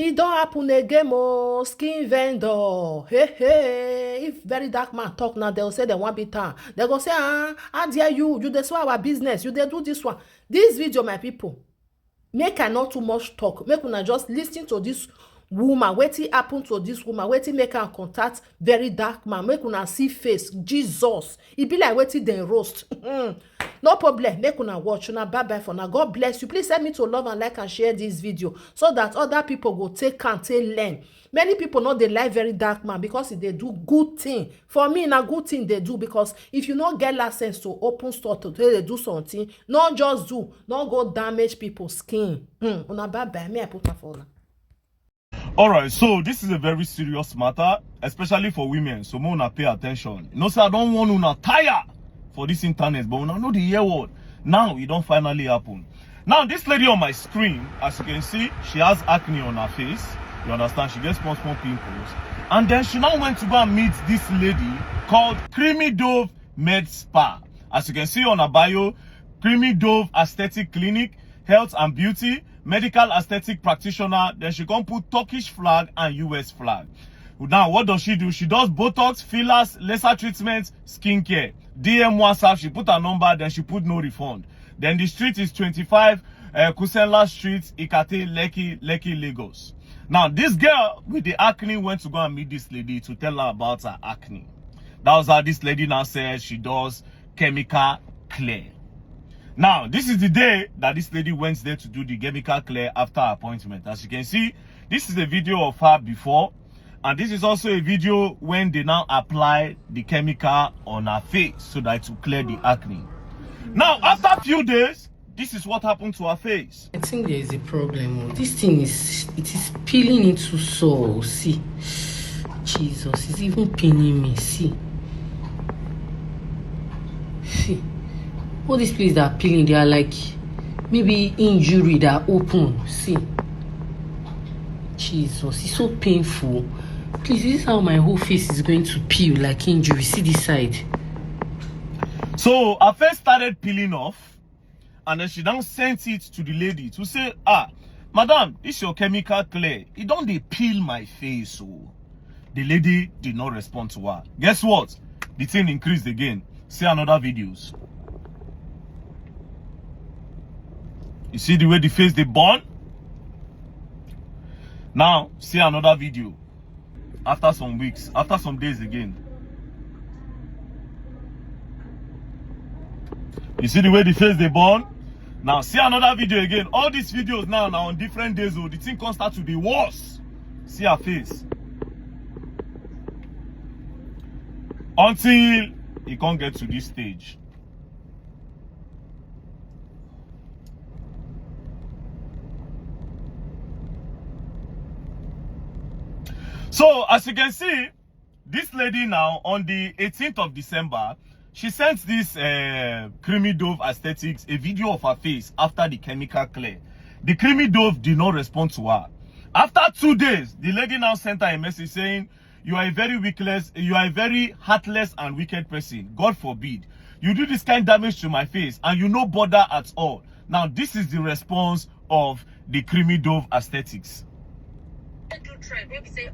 E don happen again o, skin vendor. Hey, if very dark man talk now, they go say they wan beat am. They go say, how dare you? You dey spoil our business. You dey do this one. This video, my people, make I not too much talk. Make una just listen to this woman. Wetin happen to this woman? Wetin make am contact very dark man? Make una see face. Jesus, e be like wetin dem roast. No problem, make una watch. Una bye bye for now. God bless you. Please help me to love and like and share this video so that other people go take and take learn. Many people no dey like very dark man because e dey do good thing. For me, na good thing dey do, because if you no get license to open store to dey do something, no just do, no go damage people skin. Una bye bye. Me I put am for una. Alright, so this is a very serious matter, especially for women. So una pay attention. You know, so I don't want una tire for this internet, but una know the year word. Now it don't finally happen. Now this lady on my screen, as you can see, she has acne on her face. You understand? She gets small pimples. And then she now went to go and meet this lady called Creamy Dove Med Spa. As you can see on her bio, Creamy Dove Aesthetic Clinic, Health and Beauty, Medical Aesthetic Practitioner. Then she can put Turkish flag and US flag. Now, what does she do? She does Botox, fillers, laser treatments, skincare. DM WhatsApp, she put her number, then she put no refund. Then the street is 25 Kusenla Street, Ikate, Lekki, Lagos. Now, this girl with the acne went to go and meet this lady to tell her about her acne. That was how this lady now says she does chemical clear. Now, this is the day that this lady went there to do the chemical clear after her appointment. As you can see, this is a video of her before. And this is also a video when they now apply the chemical on her face so that it will clear the acne. Now, after a few days, this is what happened to her face. I think there is a problem. This thing is peeling into sore. See, Jesus, it's even paining me. See, all these places that are peeling, they are like maybe injury that are open. See, Jesus, it's so painful. Please, this is how my whole face is going to peel like injury. See this side. So her face started peeling off, and then she now sent it to the lady to say, madam, this is your chemical clear. It don't dey peel my face. So the lady did not respond to her. Guess what? The thing increased again. See another videos. You see the way the face they burn? Now, see another video. After some weeks, after some days again. You see the way the face they burn? Now, see another video again. All these videos now on different days, the thing can start to be worse. See her face. Until it can't get to this stage. So, as you can see, this lady now, on the 18th of December, she sent this Creamy Dove Aesthetics a video of her face after the chemical clear. The Creamy Dove did not respond to her. After 2 days, the lady now sent her a message saying, you are a very heartless and wicked person. God forbid. You do this kind of damage to my face and you no bother at all. Now, this is the response of the Creamy Dove Aesthetics. Do thread, maybe say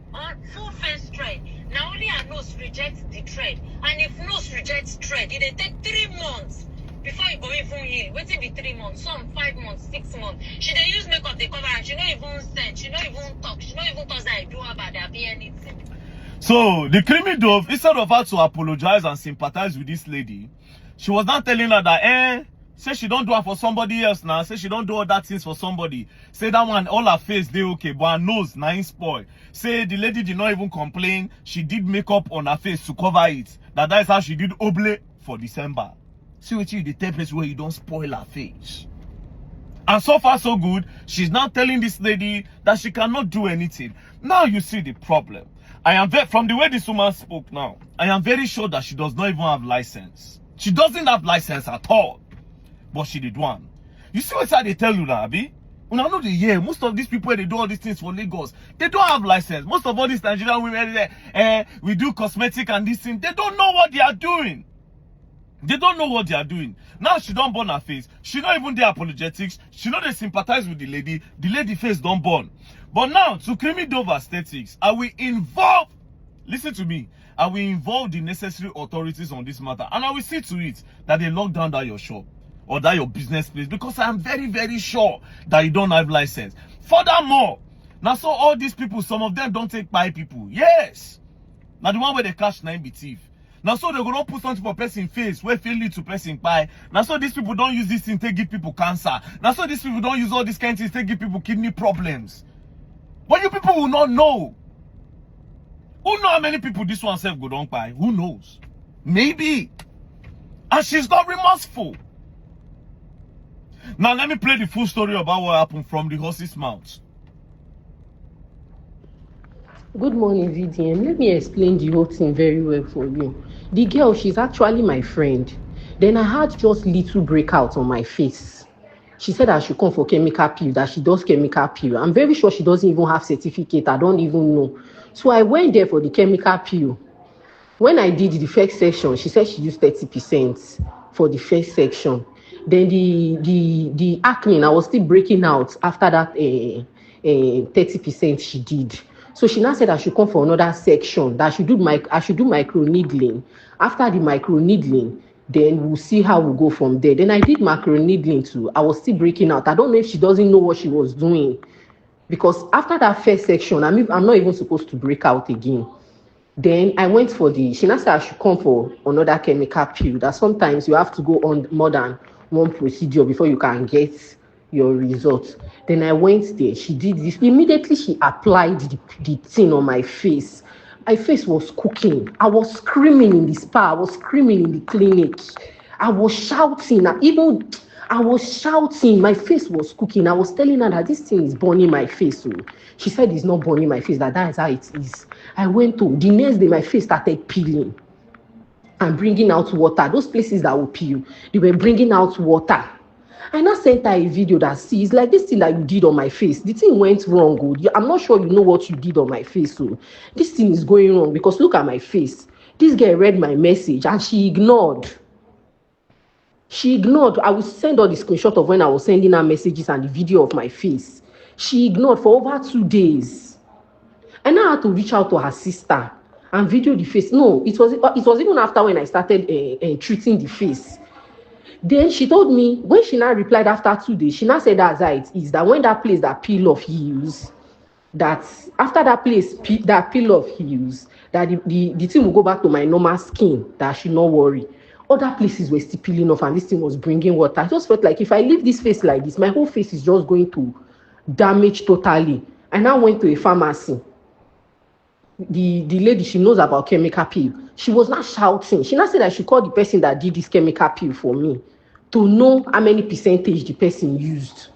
full face thread. Now only her nose rejects the thread, and if nose rejects thread, it take 3 months before you go even heal. Waiting be 3 months, some 5 months, 6 months. She dey use makeup they cover, and she not even send, she not even talk, she not even touch that I do about there be anything. So the Creamy Dove, instead of her to apologize and sympathize with this lady, she was not telling her that say she don't do it for somebody else now. Say she don't do all that things for somebody. Say that one, all her face, they okay, but her nose, now in spoil. Say the lady did not even complain. She did makeup on her face to cover it. That is how she did oble for December. See what you the place where you don't spoil her face. And so far so good, she's now telling this lady that she cannot do anything. Now you see the problem. From the way this woman spoke now, I am very sure that she does not even have license. She doesn't have license at all. But she did one. You see what they tell you now, Abi? When I know the year, most of these people, they do all these things for Lagos. They don't have license. Most of all these Nigerian women, we do cosmetic and this thing. They don't know what they are doing. They don't know what they are doing. Now she don't burn her face. She not even there apologetics. She not they sympathize with the lady. The lady face don't burn. But now, to cream it over aesthetics, I will involve, listen to me, I will involve the necessary authorities on this matter. And I will see to it that they lock down that your shop or that your business place, because I am very, very sure that you don't have license. Furthermore, now so all these people, some of them don't take by people. Yes. Now the one where they catch 9 be thief. Now so they go not put something for person face where feel lead to person pie. Now so these people don't use this thing to give people cancer. Now so these people don't use all these kind of things to give people kidney problems. But you people will not know. Who know how many people this one self go down by? Who knows? Maybe. And she's not remorseful. Now let me play the full story about what happened from the horse's mouth. Good morning, VDM. Let me explain the whole thing very well for you. The girl, she's actually my friend. Then I had just little breakout on my face. She said I should come for chemical peel, that she does chemical peel. I'm very sure she doesn't even have certificate. I don't even know. So I went there for the chemical peel. When I did the first section, she said she used 30% for the first section. Then the acne, I was still breaking out after that 30% she did. So she now said I should come for another section, that I should do micro needling. After the micro needling, then we'll see how we'll go from there. Then I did macro needling too. I was still breaking out. I don't know if she doesn't know what she was doing, because after that first section, I'm not even supposed to break out again. Then I went for she now said I should come for another chemical peel, that sometimes you have to go on more than one procedure before you can get your results. Then I went there. She did this. Immediately she applied the thing on my face. My face was cooking. I was screaming in the spa. I was screaming in the clinic. I was shouting. I was shouting. My face was cooking. I was telling her that this thing is burning my face. So she said it's not burning my face, that is how it is. I went to, the next day my face started peeling and bringing out water. Those places that will peel, they were bringing out water. I now sent her a video that sees like this thing that you did on my face. The thing went wrong. I'm not sure you know what you did on my face. So this thing is going wrong, because look at my face. This girl read my message and she ignored. I will send her the screenshot of when I was sending her messages and the video of my face. She ignored for over 2 days. And I had to reach out to her sister and video the face. No, it was even after when I started treating the face. Then she told me, when she now replied after 2 days, she now said that's how it is, that when that place that peel off heals, that after that peel off heals, that the thing will go back to my normal skin, that I should not worry. Other places were still peeling off and this thing was bringing water. I just felt like if I leave this face like this, my whole face is just going to damage totally. I now went to a pharmacy. The lady, she knows about chemical peel. She was not shouting. She now said I should call the person that did this chemical peel for me to know how many percentage the person used.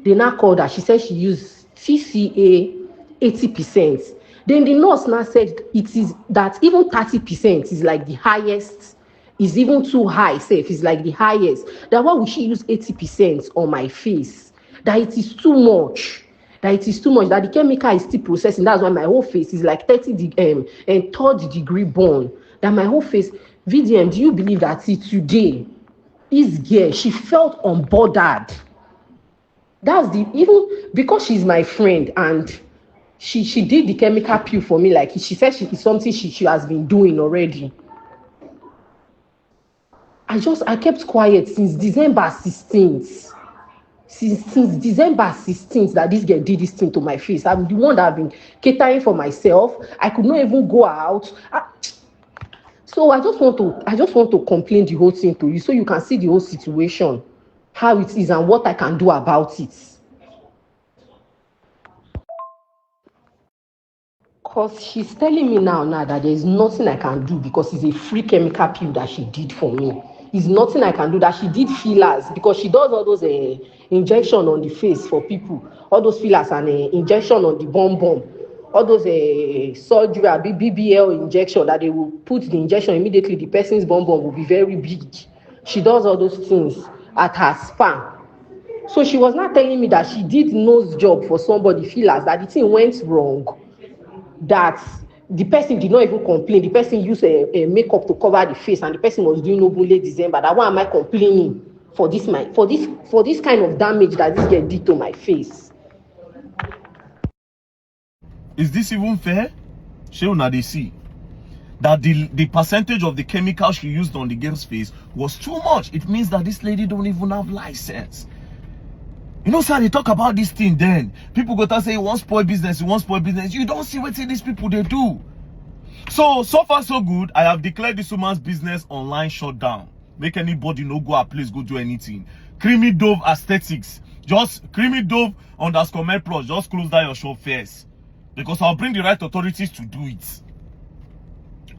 They now called her. She said she used TCA 80%. Then the nurse now said it is that even 30% is like the highest, is even too high, safe, is like the highest. That why would she use 80% on my face? That it is too much. That the chemical is still processing. That's why my whole face is like 3rd degree burn. That my whole face, VDM, do you believe that today, this girl, she felt unbothered. Even because she's my friend and she did the chemical peel for me, like she said it's something she has been doing already. I kept quiet since December 16th. Since December 16th that this girl did this thing to my face. I'm the one that have been catering for myself. I could not even go out. So I just want to complain the whole thing to you, so you can see the whole situation, how it is and what I can do about it. Because she's telling me now that there is nothing I can do, because it's a free chemical peel that she did for me. It's nothing I can do, that she did fillers, because she does all those injection on the face for people, all those fillers and injection on the bum, all those surgery, BBL injection, that they will put the injection immediately, the person's bum will be very big. She does all those things at her spa. So she was not telling me that she did nose job for somebody, fillers, that the thing went wrong, that the person did not even complain. The person used a makeup to cover the face, and the person was doing Obule December. That why am I complaining for this kind of damage that this girl did to my face? Is this even fair? Shey una dey see that the percentage of the chemical she used on the girl's face was too much. It means that this lady don't even have license. You know, sir, they talk about this thing then. People go to say, you want spoil business, you want spoil business. You don't see what these people they do. So far so good. I have declared this woman's business online shut down. Make anybody no go a place, go do anything. Creamy Dove Aesthetics. Just Creamy Dove _ Plus. Just close down your shop first. Because I'll bring the right authorities to do it.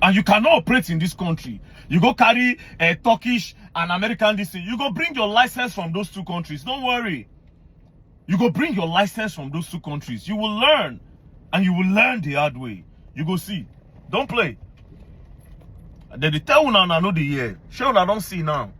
And you cannot operate in this country. You go carry a Turkish and American this thing. You go bring your license from those two countries. Don't worry. You go bring your license from those two countries. You will learn. And you will learn the hard way. You go see. Don't play. Then they tell you now, I know the year. Sure, I don't see now.